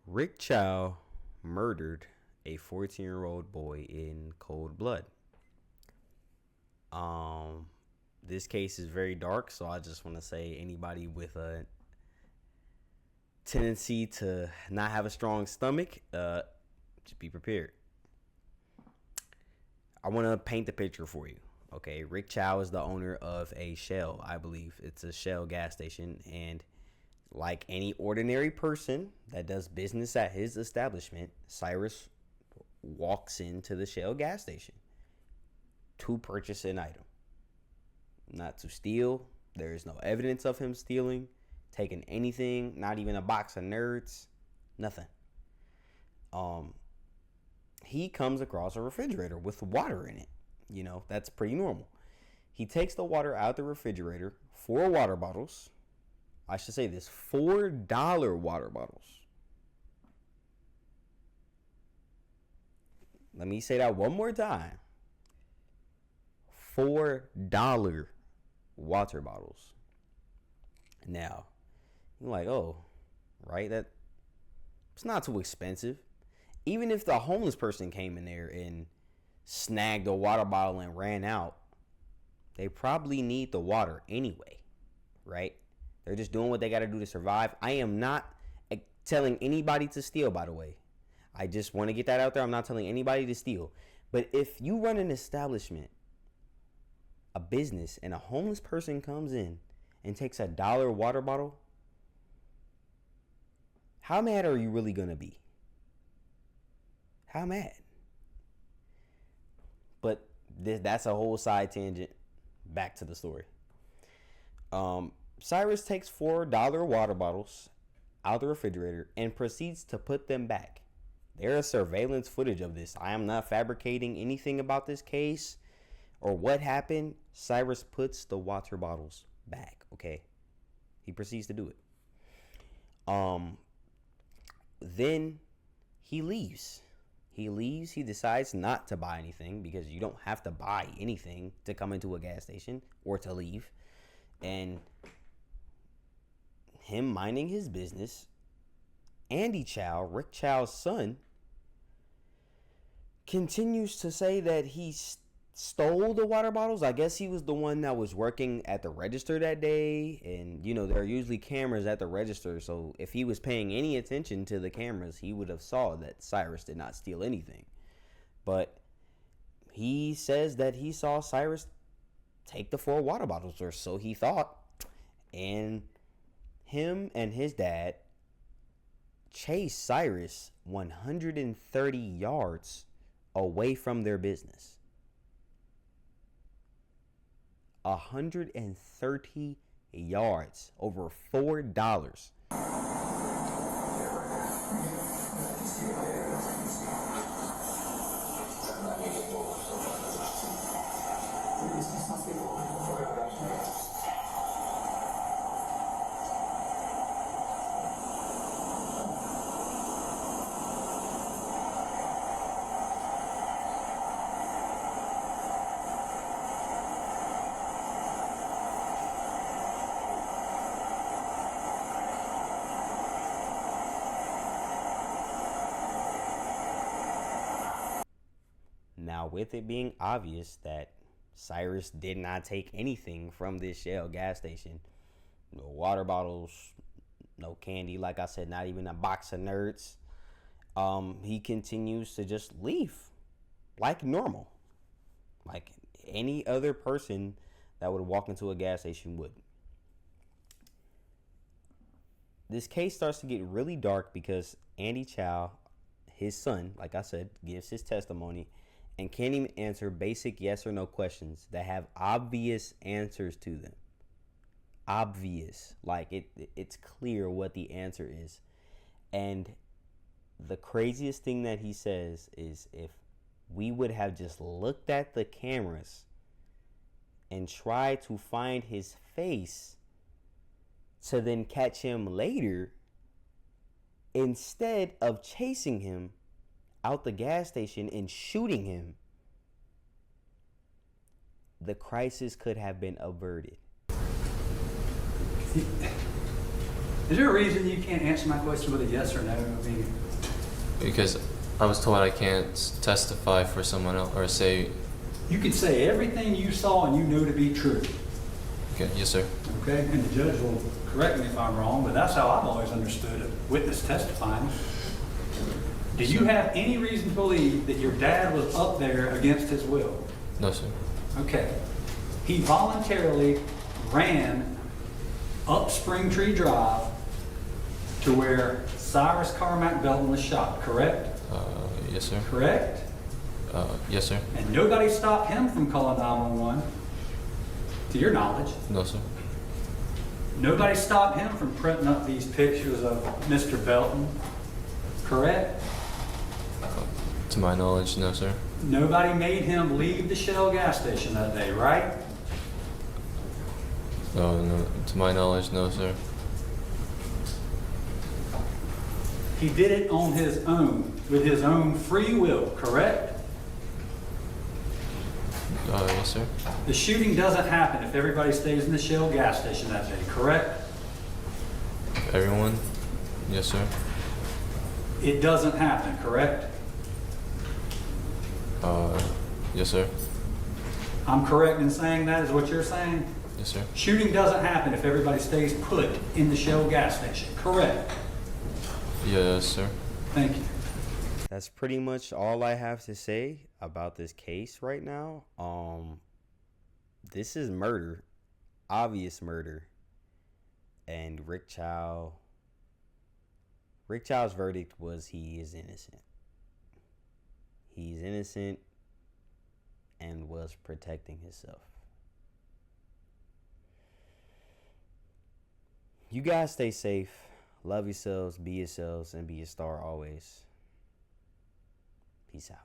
Rick Chow murdered a 14-year-old boy in cold blood. Um, this case is very dark, so I just want to say anybody with a tendency to not have a strong stomach, just be prepared. I want to paint the picture for you. Okay, Rick Chow is the owner of a Shell, I believe. It's a Shell gas station, and like any ordinary person that does business at his establishment, Cyrus walks into the Shell gas station to purchase an item, not to steal. There is no evidence of him stealing, taking anything, not even a box of nerds, nothing. He comes across a refrigerator with water in it. That's pretty normal. He takes the water out the refrigerator, 4 water bottles. I should say this, $4 water bottles. Let me say that one more time. $4 water bottles. Now, you're like, oh, right? It's not too expensive. Even if the homeless person came in there and snagged a water bottle and ran out, they probably need the water anyway, right? They're just doing what they got to do to survive. I am not telling anybody to steal, by the way. I just want to get that out there. I'm not telling anybody to steal. But if you run an establishment, a business, and a homeless person comes in and takes a dollar water bottle, how mad are you really going to be? How mad? But that's a whole side tangent. Back to the story. Cyrus takes $4 water bottles out of the refrigerator and proceeds to put them back. There is surveillance footage of this. I am not fabricating anything about this case or what happened. Cyrus puts the water bottles back, okay? He proceeds to do it. Then he leaves. He decides not to buy anything because you don't have to buy anything to come into a gas station or to leave. And him minding his business, Andy Chow, Rick Chow's son, continues to say that he stole the water bottles. I guess he was the one that was working at the register that day. And, there are usually cameras at the register. So if he was paying any attention to the cameras, he would have saw that Cyrus did not steal anything. But he says that he saw Cyrus take the 4 water bottles, or so he thought. And him and his dad chased Cyrus 130 yards away from their business. 130 yards over $4. Now, with it being obvious that Cyrus did not take anything from this Shell gas station, no water bottles, no candy, like I said, not even a box of nerds, he continues to just leave like normal, like any other person that would walk into a gas station would. This case starts to get really dark because Andy Chow, his son, like I said, gives his testimony and can't even answer basic yes or no questions that have obvious answers to them. Obvious. Like it's clear what the answer is. And the craziest thing that he says is, if we would have just looked at the cameras and tried to find his face to then catch him later, instead of chasing him out the gas station and shooting him, the crisis could have been averted. Is there a reason you can't answer my question with a yes or no? I mean, Because I was told I can't testify for someone else or say. you could say everything you saw and you know to be true, Okay, yes, sir. okay? And the judge will correct me if I'm wrong, but that's how I've always understood a witness testifying. Do you have any reason to believe that your dad was up there against his will? No, sir. Okay. He voluntarily ran up Springtree Drive to where Cyrus Carmack Belton was shot, correct? Yes, sir. Correct? Yes, sir. And nobody stopped him from calling 911, to your knowledge. No, sir. Nobody stopped him from printing up these pictures of Mr. Belton, correct? To my knowledge, no, sir. Nobody made him leave the Shell gas station that day, right? No, to my knowledge, no, sir. He did it on his own, with his own free will, correct? Yes, sir. The shooting doesn't happen if everybody stays in the Shell gas station that day, correct? Everyone? Yes, sir. It doesn't happen, correct? Yes, sir. I'm correct in saying that, is what you're saying? Yes, sir. Shooting doesn't happen if everybody stays put in the Shell gas station, correct? Yes, sir. Thank you. That's pretty much all I have to say about this case right now. This is murder, obvious murder, and Rick Child's verdict was he is innocent. He's innocent and was protecting himself. You guys stay safe, love yourselves, be yourselves, and be a star always. Peace out.